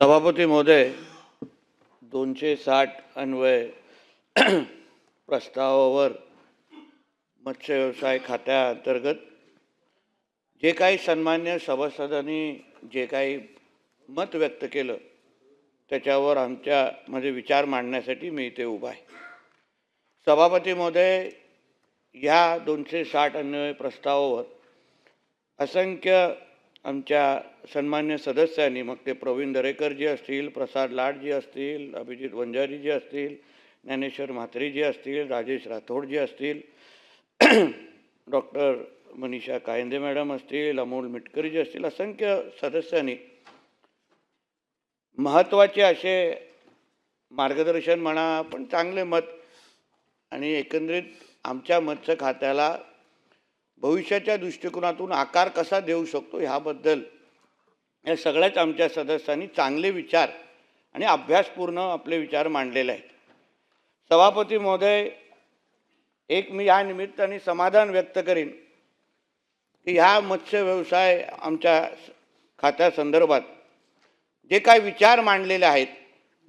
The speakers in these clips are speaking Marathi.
सभापती महोदय, 260 अन्वय प्रस्तावावर मत्स्य व्यवसाय खात्याअंतर्गत जे काही सन्मान्य सभासदांनी जे काही मत व्यक्त केलं त्याच्यावर आमच्यामध्ये विचार मांडण्यासाठी मी इथे उभा आहे. सभापती महोदय, या 260 अन्वय प्रस्तावावर असंख्य आमच्या सन्मान्य सदस्यांनी, मग ते प्रवीण दरेकरजी असतील, प्रसाद लाडजी असतील, अभिजित वंजारीजी असतील, ज्ञानेश्वर म्हात्रेजी असतील, राजेश राठोडजी असतील, डॉक्टर मनीषा कायंदे मॅडम असतील, अमोल मिटकरीजी असतील, असंख्य सदस्यांनी महत्त्वाचे असे मार्गदर्शन म्हणा, पण चांगले मत आणि एकंदरीत आमच्या मत्स्य खात्याला भविष्याच्या दृष्टिकोनातून आकार कसा देऊ शकतो ह्याबद्दल या सगळ्याच आमच्या सदस्यांनी चांगले विचार आणि अभ्यासपूर्ण आपले विचार मांडलेले आहेत. सभापती महोदय, एक मी या निमित्ताने समाधान व्यक्त करीन की ह्या मत्स्य व्यवसाय आमच्या खात्यासंदर्भात जे काय विचार मांडलेले आहेत,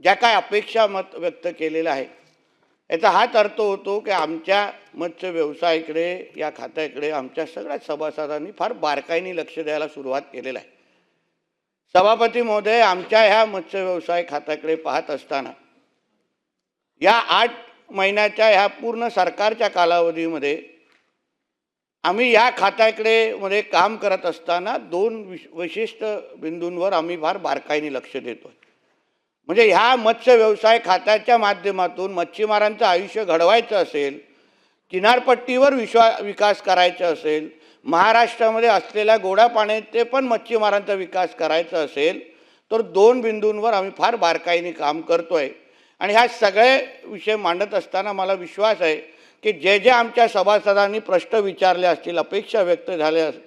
ज्या काय अपेक्षा मत व्यक्त केलेलं आहे, याचा हाच अर्थ होतो की आमच्या मत्स्य व्यवसायाकडे, या खात्याकडे आमच्या सगळ्या सभासदांनी फार बारकाईने लक्ष द्यायला सुरुवात केलेलं आहे. सभापती महोदय, आमच्या ह्या मत्स्य व्यवसाय खात्याकडे पाहत असताना या 8 महिन्याच्या ह्या पूर्ण सरकारच्या कालावधीमध्ये आम्ही या खात्याकडे काम करत असताना 2 विशिष्ट बिंदूंवर आम्ही फार बारकाईने लक्ष देतो. म्हणजे ह्या मत्स्य व्यवसाय खात्याच्या माध्यमातून मच्छीमारांचं आयुष्य घडवायचं असेल, किनारपट्टीवर विकास करायचा असेल, महाराष्ट्रामध्ये असलेल्या गोड्या पाण्याचे पण मच्छीमारांचा विकास करायचा असेल, तर 2 बिंदूंवर आम्ही फार बारकाईने काम करतोय. आणि ह्या सगळे विषय मांडत असताना मला विश्वास आहे की जे जे आमच्या सभासदांनी प्रश्न विचारले असतील, अपेक्षा व्यक्त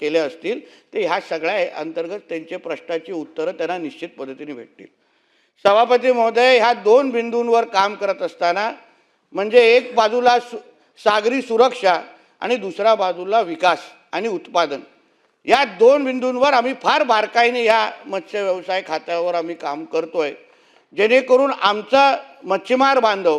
केल्या असतील, ते ह्या सगळ्या अंतर्गत त्यांचे प्रश्नाची उत्तरं त्यांना निश्चित पद्धतीने भेटतील. सभापती महोदय, ह्या 2 बिंदूंवर काम करत असताना म्हणजे एक बाजूला सागरी सुरक्षा आणि दुसऱ्या बाजूला विकास आणि उत्पादन, या 2 बिंदूंवर आम्ही फार बारकाईने ह्या मत्स्य व्यवसाय खात्यावर आम्ही काम करतोय, जेणेकरून आमचा मच्छीमार बांधव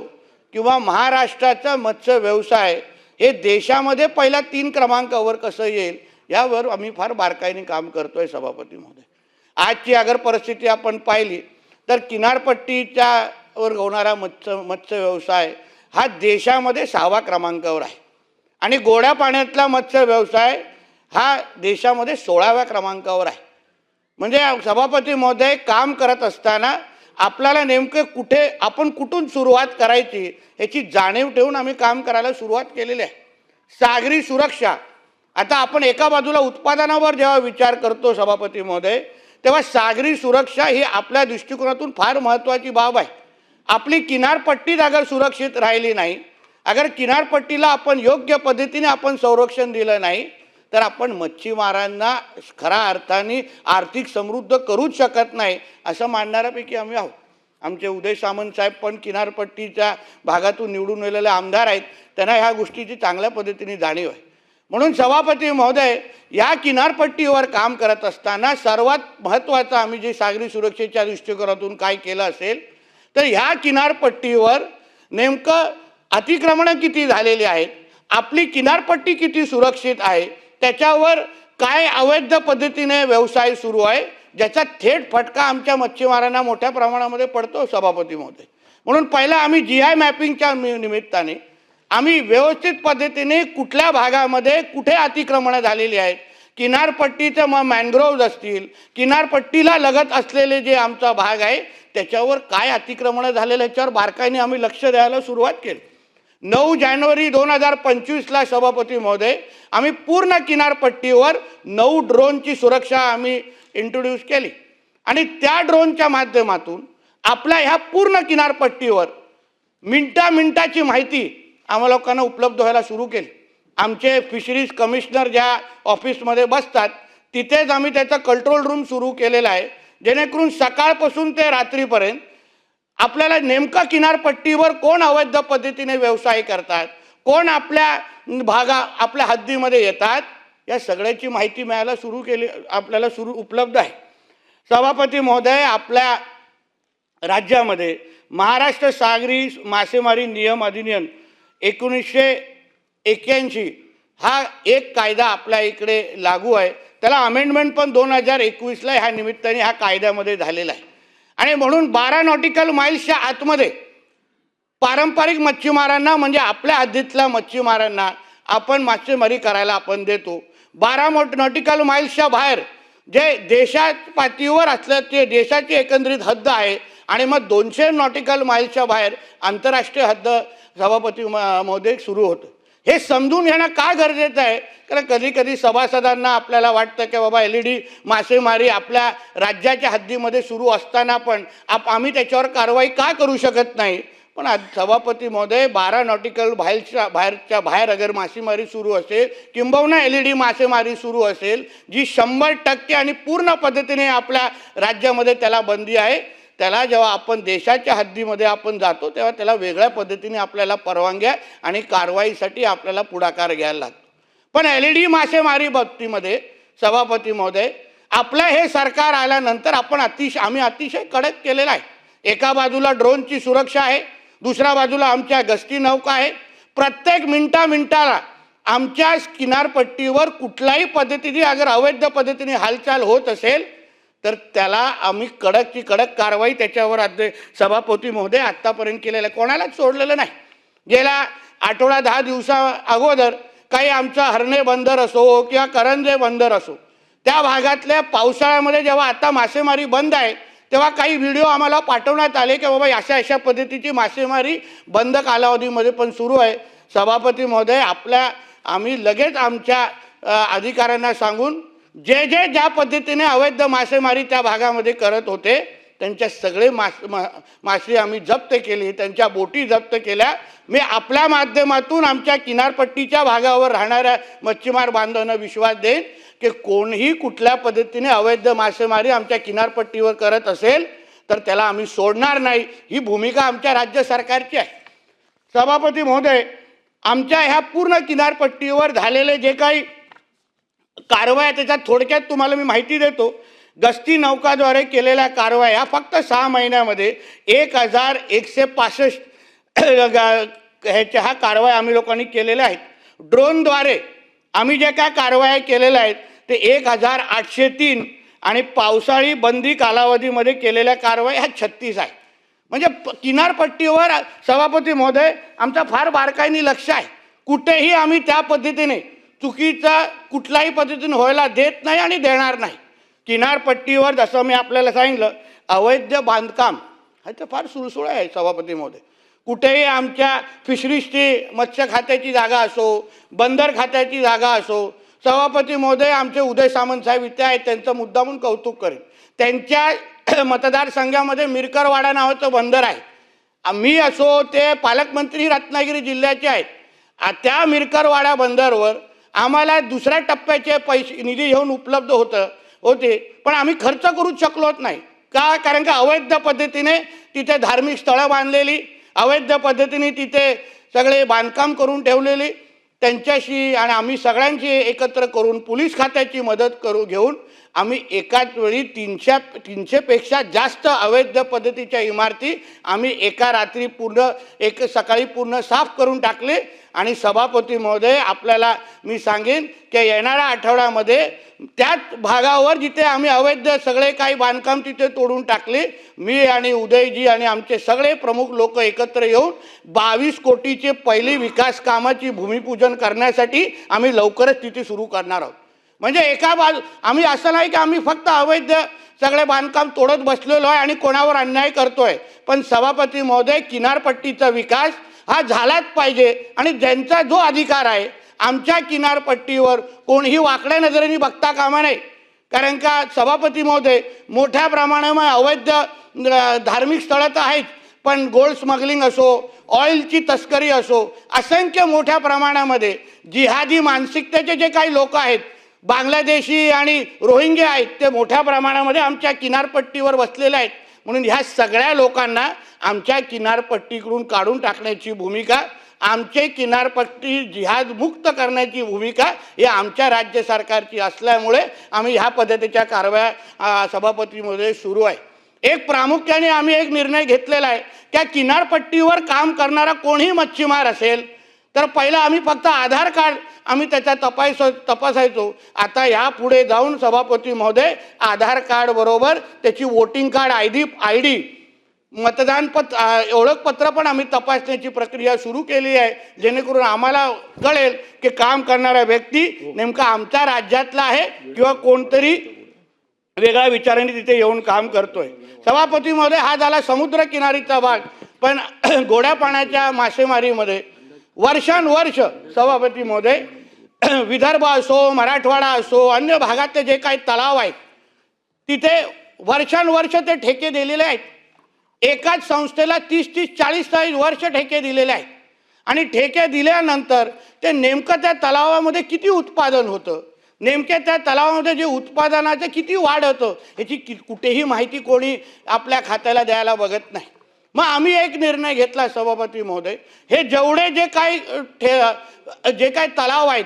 किंवा महाराष्ट्राचा मत्स्य व्यवसाय हे देशामध्ये पहिल्या 3 क्रमांकावर कसं येईल यावर आम्ही फार बारकाईने काम करतोय. सभापती महोदय, आजची अगर परिस्थिती आपण पाहिली तर किनारपट्टीच्यावर होणारा मत्स्य व्यवसाय हा देशामध्ये 6व्या क्रमांकावर आहे आणि गोड्या पाण्यातला मत्स्य व्यवसाय हा देशामध्ये 16व्या क्रमांकावर आहे. म्हणजे सभापती महोदय, काम करत असताना आपल्याला नेमके कुठून सुरुवात करायची याची जाणीव ठेवून आम्ही काम करायला सुरुवात केलेली आहे. सागरी सुरक्षा, आता आपण एका बाजूला उत्पादनावर जेव्हा विचार करतो सभापती महोदय, तेव्हा सागरी सुरक्षा ही आपल्या दृष्टिकोनातून फार महत्त्वाची बाब आहे. आपली किनारपट्टीच अगर सुरक्षित राहिली नाही, अगर किनारपट्टीला आपण योग्य पद्धतीने आपण संरक्षण दिलं नाही, तर आपण मच्छीमारांना खऱ्या अर्थाने आर्थिक समृद्ध करूच शकत नाही असं मानणाऱ्यापैकी आम्ही आहोत. आमचे उदय सामंत साहेब पण किनारपट्टीच्या भागातून निवडून आलेले आमदार आहेत, त्यांना ह्या गोष्टीची चांगल्या पद्धतीने जाणीव आहे. म्हणून सभापती महोदय, या किनारपट्टीवर काम करत असताना सर्वात महत्त्वाचं आम्ही जे सागरी सुरक्षेच्या दृष्टिकोनातून काय केलं असेल, तर ह्या किनारपट्टीवर नेमकं अतिक्रमणं किती झालेली आहेत, आपली किनारपट्टी किती सुरक्षित आहे, त्याच्यावर काय अवैध पद्धतीने व्यवसाय सुरू आहे, ज्याचा थेट फटका आमच्या मच्छीमारांना मोठ्या प्रमाणामध्ये पडतो. सभापती महोदय, म्हणून पहिला आम्ही GI मॅपिंगच्या निमित्ताने आम्ही व्यवस्थित पद्धतीने कुठल्या भागामध्ये कुठे अतिक्रमणं झालेली आहेत, किनारपट्टीचं मॅनग्रोव्ज असतील, किनारपट्टीला लगत असलेले जे आमचा भाग आहे त्याच्यावर काय अतिक्रमणं झालेलं ह्याच्यावर बारकाईने आम्ही लक्ष द्यायला सुरुवात केली. 9 जानेवारी 2025ला सभापती महोदय, आम्ही पूर्ण किनारपट्टीवर 9 ड्रोनची सुरक्षा आम्ही इंट्रोड्यूस केली आणि त्या ड्रोनच्या माध्यमातून आपल्या ह्या पूर्ण किनारपट्टीवर मिनिटाची माहिती आम्हा लोकांना उपलब्ध व्हायला सुरू केली. आमचे फिशरीज कमिशनर ज्या ऑफिसमध्ये बसतात तिथेच आम्ही त्याचा कंट्रोल रूम सुरू केलेला आहे, जेणेकरून सकाळपासून ते रात्रीपर्यंत आपल्याला नेमका किनारपट्टीवर कोण अवैध पद्धतीने व्यवसाय करतात, कोण आपल्या हद्दीमध्ये येतात, या सगळ्याची माहिती मिळायला सुरू केली, आपल्याला उपलब्ध आहे. सभापती महोदय, आपल्या राज्यामध्ये महाराष्ट्र सागरी मासेमारी नियम अधिनियम 1981 हा एक कायदा आपल्या इकडे लागू आहे. त्याला अमेंडमेंट पण 2021ला ह्या निमित्ताने ह्या कायद्यामध्ये झालेला आहे. आणि म्हणून 12 नॉटिकल माईल्सच्या आतमध्ये पारंपरिक मच्छीमारांना म्हणजे आपल्या हद्दीतल्या मच्छीमारांना आपण मासेमारी करायला आपण देतो. 12 नॉटिकल माईल्सच्या बाहेर जे देशात पातळीवर असलं ते देशाची एकंदरीत हद्द आहे. आणि मग 200 नॉटिकल माईल्सच्या बाहेर आंतरराष्ट्रीय हद्द सभापती महोदय सुरू होतं. हे समजून घेणं का गरजेचं आहे? कारण कधी कधी सभासदांना आपल्याला वाटतं की बाबा LED मासेमारी आपल्या राज्याच्या हद्दीमध्ये सुरू असताना पण आम्ही त्याच्यावर कारवाई का करू शकत नाही. पण सभापती महोदय 12 नॉटिकल बाहेरच्या बाहेर अगर मासेमारी सुरू असेल किंबहुना LED मासेमारी सुरू असेल जी 100% आणि पूर्ण पद्धतीने आपल्या राज्यामध्ये त्याला बंदी आहे, त्याला जेव्हा आपण देशाच्या हद्दीमध्ये आपण जातो तेव्हा त्याला वेगळ्या पद्धतीने आपल्याला परवानग्या आणि कारवाईसाठी आपल्याला पुढाकार घ्यायला लागतो. पण LED मासेमारी बाबतीमध्ये सभापती महोदय आपलं हे सरकार आल्यानंतर आम्ही अतिशय कडक केलेलं आहे. एका बाजूला ड्रोनची सुरक्षा आहे, दुसऱ्या बाजूला आमच्या गस्ती नौका आहे. प्रत्येक मिनिटाला आमच्या किनारपट्टीवर कुठल्याही पद्धतीने अगर अवैध पद्धतीने हालचाल होत असेल तर त्याला आम्ही कडकची कडक कारवाई त्याच्यावर सभापती महोदय आत्तापर्यंत केलेलं आहे. कोणालाच सोडलेलं नाही. गेल्या आठवडा 10 दिवसा अगोदर काही आमचा हरणे बंदर असो किंवा करंजे बंदर असो त्या भागातल्या पावसाळ्यामध्ये जेव्हा आता मासेमारी बंद आहे तेव्हा काही व्हिडिओ आम्हाला पाठवण्यात आले की बाबा अशा पद्धतीची मासेमारी बंद कालावधीमध्ये पण सुरू आहे. सभापती महोदय आम्ही लगेच आमच्या अधिकाऱ्यांना सांगून ज्या पद्धतीने अवैध मासेमारी त्या भागामध्ये करत होते त्यांच्या सगळे मासे आम्ही जप्त केली, त्यांच्या बोटी जप्त केल्या. मी आपल्या माध्यमातून आमच्या किनारपट्टीच्या भागावर राहणाऱ्या मच्छीमार बांधवांना विश्वास देईन की कोणीही कुठल्या पद्धतीने अवैध मासेमारी आमच्या किनारपट्टीवर करत असेल तर त्याला आम्ही सोडणार नाही. ही भूमिका आमच्या राज्य सरकारची आहे. सभापती महोदय आमच्या ह्या पूर्ण किनारपट्टीवर झालेले जे काही कारवाया त्याच्यात थोडक्यात तुम्हाला मी माहिती देतो. गस्ती नौकाद्वारे केलेल्या कारवाया फक्त 6 महिन्यामध्ये 1165 ह्या कारवाया आम्ही लोकांनी केलेल्या आहेत. ड्रोनद्वारे आम्ही जे काय कारवाया केलेल्या आहेत ते 1803 आणि पावसाळी बंदी कालावधीमध्ये केलेल्या कारवाया ह्या 36 आहे. म्हणजे किनारपट्टीवर सभापती महोदय आमचा फार बारकाईने लक्ष आहे. कुठेही आम्ही त्या पद्धतीने चुकीचा कुठल्याही पद्धतीने व्हायला देत नाही आणि देणार नाही. किनारपट्टीवर जसं मी आपल्याला सांगितलं अवैध बांधकाम ह्याचं फार सुळसुळ आहे सभापती महोदय. कुठेही आमच्या फिशरीजची मत्स्य खात्याची जागा असो, बंदर खात्याची जागा असो, सभापती महोदय आमचे उदय सामंत साहेब इथे आहेत, त्यांचं मुद्दामून कौतुक करेन. त्यांच्या मतदारसंघामध्ये मिरकरवाडा नावाचं बंदर आहे. मी असो ते पालकमंत्री रत्नागिरी जिल्ह्याचे आहेत. त्या मिरकरवाडा बंदरवर आम्हाला दुसऱ्या टप्प्याचे पैसे निधी घेऊन उपलब्ध होते पण आम्ही खर्च करूच शकलोच नाही. का? कारण का अवैध पद्धतीने तिथे धार्मिक स्थळं बांधलेली, अवैध पद्धतीने तिथे सगळे बांधकाम करून ठेवलेली. त्यांच्याशी आणि आम्ही सगळ्यांची एकत्र करून पोलीस खात्याची मदत घेऊन आम्ही एकाच वेळी 300पेक्षा जास्त अवैध पद्धतीच्या इमारती आम्ही एका रात्री सकाळी पूर्ण साफ करून टाकले. आणि सभापती महोदय आपल्याला मी सांगेन की येणाऱ्या आठवड्यामध्ये त्याच भागावर जिथे आम्ही अवैध सगळे काही बांधकाम तिथे तोडून टाकले, मी आणि उदयजी आणि आमचे सगळे प्रमुख लोक एकत्र येऊन 22 कोटीचे पहिली विकास कामाची भूमिपूजन करण्यासाठी आम्ही लवकरच तिथे सुरू करणार आहोत. म्हणजे आम्ही असं नाही की आम्ही फक्त अवैध सगळे बांधकाम तोडत बसलेलो आहे आणि कोणावर अन्याय करतोय. पण सभापती महोदय किनारपट्टीचा विकास हा झालाच पाहिजे आणि ज्यांचा जो अधिकार आहे आमच्या किनारपट्टीवर कोणीही वाकड्या नजरेने बघता कामा नये. कारण का सभापती महोदय मोठ्या प्रमाणामध्ये अवैध धार्मिक स्थळं तर आहेत पण गोल्ड स्मगलिंग असो, ऑइलची तस्करी असो, असंख्य मोठ्या प्रमाणामध्ये जिहादी मानसिकतेचे जे काही लोक आहेत, बांगलादेशी आणि रोहिंग्या आहेत, ते मोठ्या प्रमाणामध्ये आमच्या किनारपट्टीवर बसलेले आहेत. म्हणून ह्या सगळ्या लोकांना आमच्या किनारपट्टीकडून काढून टाकण्याची भूमिका, आमचे किनारपट्टी जिहाद मुक्त करण्याची भूमिका ही आमच्या राज्य सरकारची असल्यामुळे आम्ही ह्या पद्धतीच्या कारवाया सभापतीमध्ये सुरू आहे. एक प्रामुख्याने आम्ही एक निर्णय घेतलेला आहे, त्या किनारपट्टीवर काम करणारा कोणीही मच्छीमार असेल तर पहिला आम्ही फक्त आधार कार्ड आम्ही त्याचा तपासायचो. आता यापुढे जाऊन सभापती महोदय आधार कार्ड बरोबर त्याची वोटिंग कार्ड आय डी ओळखपत्र पण आम्ही तपासण्याची प्रक्रिया सुरू केली आहे, जेणेकरून आम्हाला कळेल की काम करणारा व्यक्ती नेमका आमच्या राज्यातला आहे किंवा कोणतरी वेगळ्या विचाराने तिथे येऊन काम करतोय. सभापती महोदय, हा झाला समुद्र किनारीचा भाग, पण गोड्या पाण्याच्या मासेमारीमध्ये वर्षानुवर्ष सभापती महोदय विदर्भ असो, मराठवाडा असो, अन्य भागातले जे काही तलाव आहेत तिथे वर्षानुवर्ष ते ठेके दिलेले आहेत. एकाच संस्थेला 30-40 वर्ष ठेके दिलेले आहेत आणि ठेके दिल्यानंतर ते नेमकं त्या तलावामध्ये किती उत्पादन होतं, नेमक्या त्या तलावामध्ये जे उत्पादनाचं किती वाढ होतं याची कुठेही माहिती कोणी आपल्या खात्याला द्यायला बघत नाही. मग आम्ही एक निर्णय घेतला सभापती महोदय, हे जेवढे जे काही तलाव आहेत,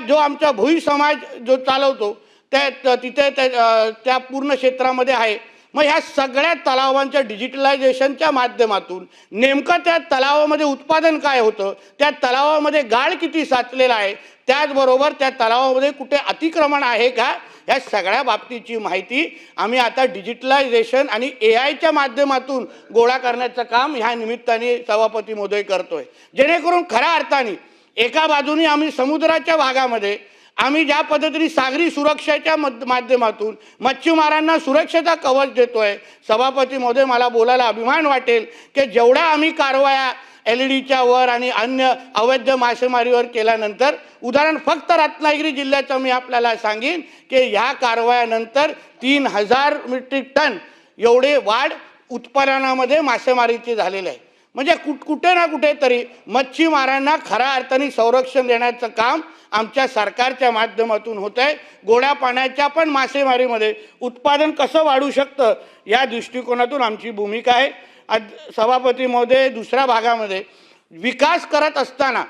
जो आमचा भुई समाज जो चालवतो त्या तिथे त्या पूर्ण क्षेत्रामध्ये आहे, मग ह्या सगळ्या तलावांच्या डिजिटलायझेशनच्या माध्यमातून नेमकं त्या तलावामध्ये उत्पादन काय होतं, त्या तलावामध्ये गाळ किती साचलेला आहे, त्याचबरोबर त्या तलावामध्ये कुठे अतिक्रमण आहे का, या सगळ्या बाबतीची माहिती आम्ही आता डिजिटलायझेशन आणि AIच्या माध्यमातून गोळा करण्याचं काम ह्या निमित्ताने सभापती महोदय करतोय, जेणेकरून खऱ्या अर्थाने एका बाजूने आम्ही समुद्राच्या भागामध्ये आम्ही ज्या पद्धतीने सागरी सुरक्षेच्या माध्यमातून मच्छीमारांना सुरक्षेचा कवच देतोय. सभापती महोदय, मला बोलायला अभिमान वाटेल की जेवढ्या आम्ही कारवाया LEDच्या वर आणि अन्य अवैध मासेमारीवर केल्यानंतर, उदाहरण फक्त रत्नागिरी जिल्ह्याचं मी आपल्याला सांगेन की ह्या कारवायानंतर 3000 मेट्रिक टन एवढे वाढ उत्पादनामध्ये मासेमारीची झालेली आहे. म्हणजे कुठे ना कुठेतरी मच्छीमारांना खऱ्या अर्थाने संरक्षण देण्याचं काम आमच्या सरकारच्या माध्यमातून होत आहे. गोड्या पाण्याच्या पण मासेमारीमध्ये उत्पादन कसं वाढू शकतं या दृष्टिकोनातून आमची भूमिका आहे. सभापती महोदय, दुसऱ्या भागामध्ये विकास करत असताना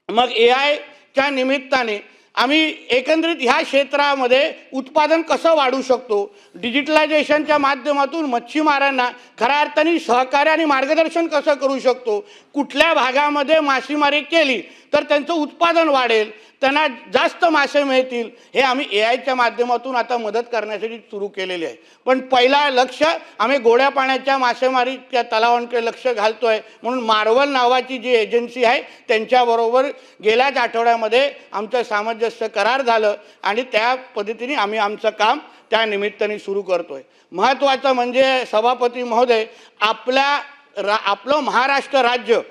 मग AIच्या निमित्ताने आम्ही एकंदरीत ह्या क्षेत्रामध्ये उत्पादन कसं वाढू शकतो, डिजिटलायझेशनच्या माध्यमातून मच्छीमारांना खऱ्या अर्थाने सहकार्य आणि मार्गदर्शन कसं करू शकतो, कुठल्या भागामध्ये मासेमारी केली तर त्यांचं उत्पादन वाढेल, त्यांना जास्त मासे मिळतील, हे आम्ही AIच्या माध्यमातून आता मदत करण्यासाठी सुरू केलेली आहे. पण पहिला लक्ष आम्ही गोड्या पाण्याच्या मासेमारीच्या तलावांकडे लक्ष घालतोय, म्हणून मार्वल नावाची जी एजन्सी आहे त्यांच्याबरोबर गेल्याच आठवड्यामध्ये आमचं सामंजस्य करार झालं आणि त्या पद्धतीने आम्ही आमचं काम त्या निमित्ताने सुरू करतोय. महत्त्वाचं म्हणजे सभापती महोदय, आपलं महाराष्ट्र राज्य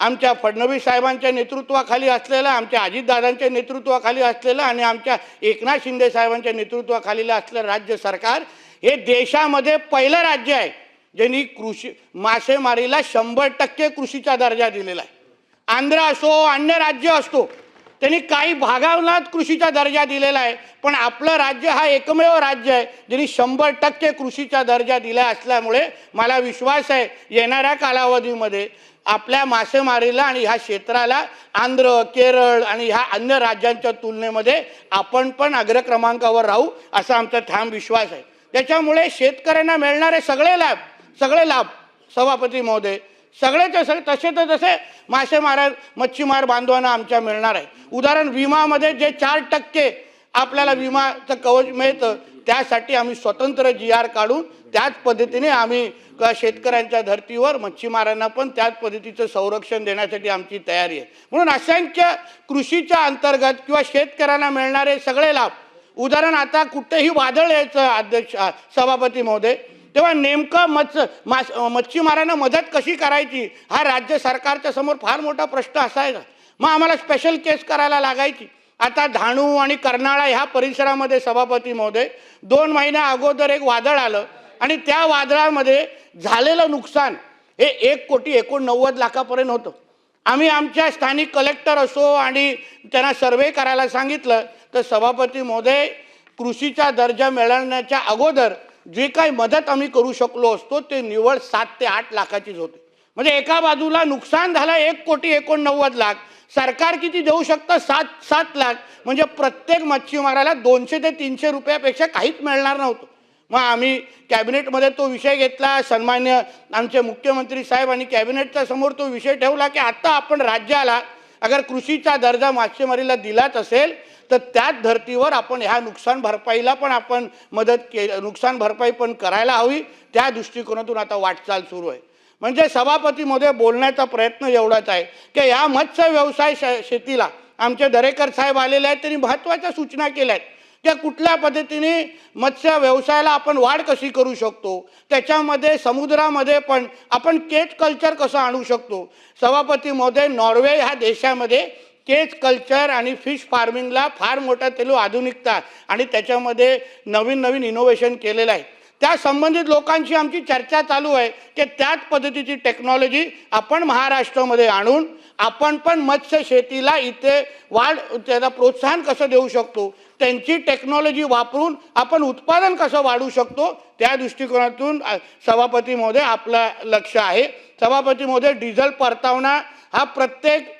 आमच्या फडणवीस साहेबांच्या नेतृत्वाखाली असलेलं, आमच्या अजितदादांच्या नेतृत्वाखाली असलेलं आणि आमच्या एकनाथ शिंदे साहेबांच्या नेतृत्वाखाली असलेलं राज्य सरकार हे देशामध्ये पहिलं राज्य आहे ज्यांनी मासेमारीला 100% कृषीचा दर्जा दिलेला आहे. आंध्र असो, अन्य राज्य असतो, त्यांनी काही भागांना कृषीचा दर्जा दिलेला आहे, पण आपलं राज्य हा एकमेव राज्य आहे ज्यांनी 100% कृषीचा दर्जा दिला असल्यामुळे मला विश्वास आहे येणाऱ्या कालावधीमध्ये आपल्या मासेमारीला आणि ह्या क्षेत्राला आंध्र, केरळ आणि ह्या अन्य राज्यांच्या तुलनेमध्ये आपण पण अग्रक्रमांकावर राहू असा आमचा ठाम विश्वास आहे. त्याच्यामुळे शेतकऱ्यांना मिळणारे सगळे लाभ सभापती महोदय तसे मच्छीमार बांधवांना आमच्या मिळणार आहे. उदाहरण विमामध्ये जे 4% आपल्याला विमाचं कवच मिळतं त्यासाठी आम्ही स्वतंत्र GR काढून त्याच पद्धतीने आम्ही शेतकऱ्यांच्या धर्तीवर मच्छीमारांना पण त्याच पद्धतीचं संरक्षण देण्यासाठी आमची तयारी आहे. म्हणून असंख्य कृषीच्या अंतर्गत किंवा शेतकऱ्यांना मिळणारे सगळे लाभ, उदाहरण आता कुठेही वादळ यायचं सभापती महोदय, तेव्हा नेमकं मच्छीमारांना मदत कशी करायची हा राज्य सरकारच्या समोर फार मोठा प्रश्न असायचा. मग आम्हाला स्पेशल केस करायला लागायची. आता डहाणू आणि कर्नाळा ह्या परिसरामध्ये सभापती महोदय 2 महिन्या अगोदर एक वादळ आलं आणि त्या वादळामध्ये झालेलं नुकसान हे 1,89,00,000 होतं. आम्ही आमच्या स्थानिक कलेक्टर असो आणि त्यांना सर्वे करायला सांगितलं तर सभापती महोदय कृषीचा दर्जा मिळवण्याच्या अगोदर जे काही मदत आम्ही करू शकलो असतो ते निव्वळ 7 ते 8 लाखाचीच होते. म्हणजे एका बाजूला नुकसान झालं 1,89,00,000, सरकार किती देऊ शकतं 7 लाख, म्हणजे प्रत्येक मच्छीमाराला 200 ते 300 रुपयापेक्षा काहीच मिळणार नव्हतं. मग आम्ही कॅबिनेटमध्ये तो विषय घेतला, सन्मान्य आमचे मुख्यमंत्री साहेब आणि कॅबिनेटच्या समोर तो विषय ठेवला की आता आपण राज्याला अगर कृषीचा दर्जा मासेमारीला दिलाच असेल तर त्याच धर्तीवर आपण ह्या नुकसान भरपाईला पण आपण नुकसान भरपाई पण करायला हवी. त्या दृष्टिकोनातून आता वाटचाल सुरू आहे. म्हणजे सभापतीमध्ये बोलण्याचा प्रयत्न एवढाच आहे की ह्या मत्स्य व्यवसाय शेतीला आमचे दरेकर साहेब आलेले आहेत, त्यांनी महत्त्वाच्या सूचना केल्या आहेत की कुठल्या पद्धतीने मत्स्य व्यवसायाला आपण वाढ कशी करू शकतो, त्याच्यामध्ये समुद्रामध्ये पण आपण केज कल्चर कसं आणू शकतो. सभापती महोदय, नॉर्वे ह्या देशामध्ये केज कल्चर आणि फिश फार्मिंगला फार मोठा आधुनिकता आणि त्याच्यामध्ये नवीन नवीन इनोव्हेशन केलेलं आहे. त्या संबंधित लोकांशी आमची चर्चा चालू आहे की त्याच पद्धतीची टेक्नॉलॉजी आपण महाराष्ट्रामध्ये आणून आपण पण मत्स्य शेतीला इथे त्याला प्रोत्साहन कसं देऊ शकतो, त्यांची टेक्नॉलॉजी वापरून आपण उत्पादन कसं वाढवू शकतो, त्या दृष्टिकोनातून सभापती महोदय आपलं लक्ष आहे. सभापती महोदय, डिझेल परतावणा हा प्रत्येक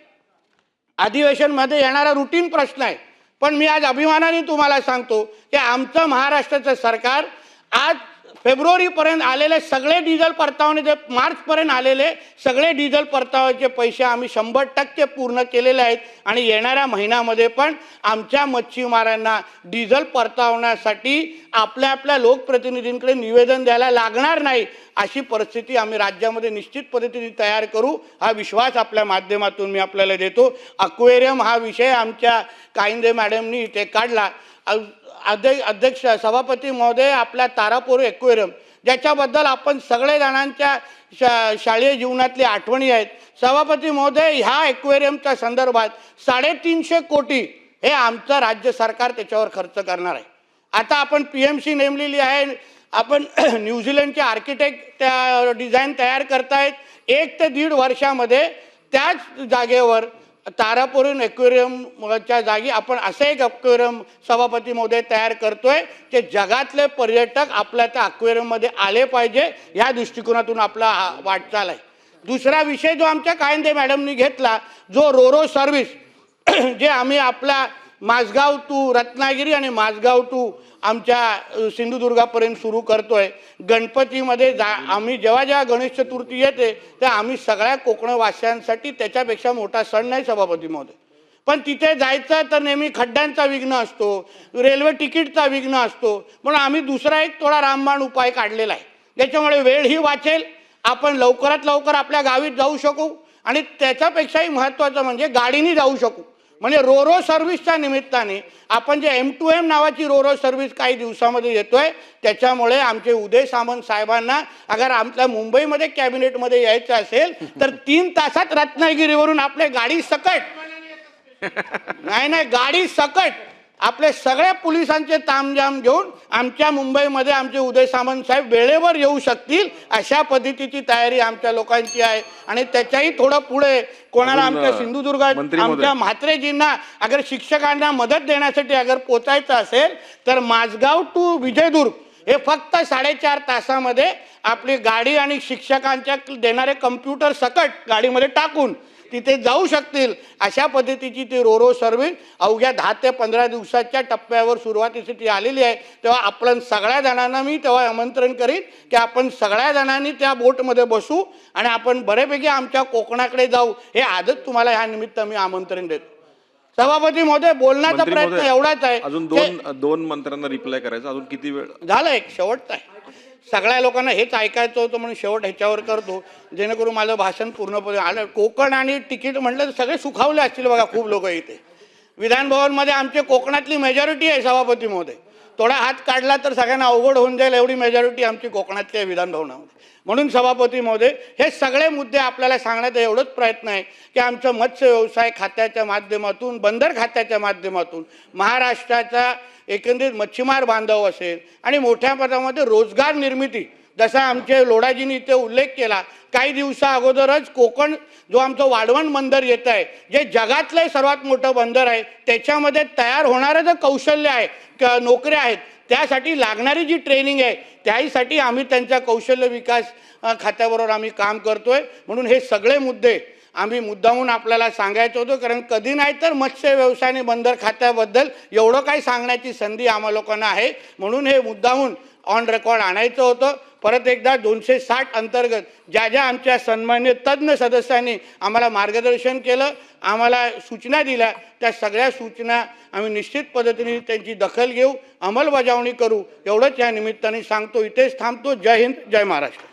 अधिवेशनमध्ये येणारा रुटीन प्रश्न आहे, पण मी आज अभिमानाने तुम्हाला सांगतो की आमचं महाराष्ट्राचं सरकार आज फेब्रुवारीपर्यंत आलेले सगळे डिझेल परतावणे, जे मार्चपर्यंत आलेले सगळे डिझेल परताव्याचे पैसे आम्ही 100% पूर्ण केलेले आहेत आणि येणाऱ्या महिन्यामध्ये पण आमच्या मच्छीमारांना डिझेल परतावण्यासाठी आपल्या लोकप्रतिनिधींकडे निवेदन द्यायला लागणार नाही अशी परिस्थिती आम्ही राज्यामध्ये निश्चित पद्धतीने तयार करू, हा विश्वास आपल्या माध्यमातून मी आपल्याला देतो. अक्वेरियम हा विषय आमच्या कायंदे मॅडमनी इथे काढला. अध्यक्ष सभापती महोदय, आपल्या तारापूर एक्वेरियम ज्याच्याबद्दल आपण सगळे जणांच्या शालेय जीवनातली आठवणी आहेत. सभापती महोदय, ह्या एक्वेरियमच्या संदर्भात 350 कोटी हे आमचं राज्य सरकार त्याच्यावर खर्च करणार आहे. आता आपण PMC नेमलेली आहे, आपण न्यूझीलंडचे आर्किटेक्ट त्या डिझाईन तयार करतायत. 1 ते 1.5 वर्षामध्ये त्याच जागेवर तारापूर एक्वेरियमच्या जागी आपण असं एक एक्वेरियम सभापती महोदय तयार करतोय की जगातले पर्यटक आपल्या त्या एक्वेरियममध्ये आले पाहिजे, या दृष्टिकोनातून आपला वाटचाल आहे. दुसरा विषय जो आमच्या कायंदे मॅडमनी घेतला, जो रोरो सर्व्हिस जे आम्ही आपला माझगाव टू रत्नागिरी आणि माझगाव टू आमच्या सिंधुदुर्गापर्यंत सुरू करतोय. गणपतीमध्ये आम्ही जेव्हा गणेश चतुर्थी येते तेव्हा आम्ही सगळ्या कोकणवासियांसाठी त्याच्यापेक्षा मोठा सण नाही सभापती महोदय, पण तिथे जायचं तर नेहमी खड्ड्यांचा विघ्न असतो, रेल्वे तिकीटचा विघ्न असतो, म्हणून आम्ही दुसरा एक थोडा रामबाण उपाय काढलेला आहे, ज्याच्यामुळे वेळही वाचेल, आपण लवकरात लवकर आपल्या गावीत जाऊ शकू आणि त्याच्यापेक्षाही महत्त्वाचं म्हणजे गाडीने जाऊ शकू. म्हणजे रोरो सर्व्हिसच्या निमित्ताने आपण जे M2M नावाची रोरो सर्व्हिस काही दिवसामध्ये येतोय, त्याच्यामुळे आमचे उदय सामंत साहेबांना अगर आमच्या मुंबईमध्ये कॅबिनेटमध्ये यायचं असेल तर 3 तासात रत्नागिरीवरून आपले गाडी सकट नाही गाडी सकट आपले सगळ्या पोलिसांचे तामझाम घेऊन आमच्या मुंबईमध्ये आमचे उदय सामंत साहेब वेळेवर येऊ शकतील अशा पद्धतीची तयारी आमच्या लोकांची आहे. आणि त्याच्याही थोडं पुढे कोणाला आमच्या सिंधुदुर्गात आमच्या म्हात्रेजींना अगर शिक्षकांना मदत देण्यासाठी अगर पोचायचं असेल तर माझगाव टू विजयदुर्ग हे फक्त 4.5 तासामध्ये आपली गाडी आणि शिक्षकांच्या देणारे कम्प्युटर सकट गाडीमध्ये टाकून तिथे जाऊ शकतील अशा पद्धतीची ती रोरो सर्व्हिस अवघ्या 10 ते 15 दिवसाच्या टप्प्यावर सुरुवातीसाठी आलेली आहे. तेव्हा आपण सगळ्या जणांना मी तेव्हा आमंत्रण करीन की आपण सगळ्या जणांनी त्या बोटमध्ये बसू आणि आपण बऱ्यापैकी आमच्या कोकणाकडे जाऊ, हे आजच तुम्हाला ह्या निमित्त मी आमंत्रण देतो. सभापती महोदय, बोलण्याचा प्रयत्न एवढाच आहे. अजून दोन मंत्र्यांना रिप्लाय करायचा, अजून किती वेळ झालं? एक शेवटचा आहे. सगळ्या लोकांना हेच ऐकायचं होतं म्हणून शेवट ह्याच्यावर करतो, जेणेकरून माझं भाषण पूर्णपणे आलं. कोकण आणि तिकीट म्हटलं तर सगळे सुखावले असतील बघा, खूप लोक इथे विधानभवनमध्ये आमचे कोकणातली मेजॉरिटी आहे. सभापती महोदय, थोडा हात काढला तर सगळ्यांना अवघड होऊन जाईल, एवढी मेजॉरिटी आमची कोकणातली आहे विधानभवनामध्ये. म्हणून सभापती महोदय, हे सगळे मुद्दे आपल्याला सांगण्याचा एवढंच प्रयत्न आहे की आमचं मत्स्य व्यवसाय खात्याच्या माध्यमातून, बंदर खात्याच्या माध्यमातून महाराष्ट्राचा एकंदरीत मच्छीमार बांधव असेल आणि मोठ्या प्रमाणामध्ये रोजगार निर्मिती, जसा आमचे लोढाजींनी इथे उल्लेख केला, काही दिवसा अगोदरच कोकण जो आमचं वाढवण बंदर येत आहे, जे जगातलं सर्वात मोठं बंदर आहे, त्याच्यामध्ये तयार होणारं जे कौशल्य आहे, नोकऱ्या आहेत, त्यासाठी लागणारी जी ट्रेनिंग आहे त्याहीसाठी आम्ही त्यांच्या कौशल्य विकास खात्याबरोबर आम्ही काम करतोय. म्हणून हे सगळे मुद्दे आम्ही मुद्दामून आपल्याला सांगायचं होतं, कारण कधी नाही तर मत्स्य व्यवसाय आणि बंदर खात्याबद्दल एवढं काही सांगण्याची संधी आम्हा लोकांना आहे. म्हणून हे मुद्दामून ऑन रेकॉर्ड आणायचं होतं. परत एकदा 260 अंतर्गत ज्या ज्या आमच्या सन्मान्य तज्ज्ञ सदस्यांनी आम्हाला मार्गदर्शन केलं, आम्हाला सूचना दिल्या, त्या सगळ्या सूचना आम्ही निश्चित पद्धतीने त्यांची दखल घेऊ, अंमलबजावणी करू, एवढंच या निमित्ताने सांगतो. इथेच थांबतो. जय हिंद, जय महाराष्ट्र.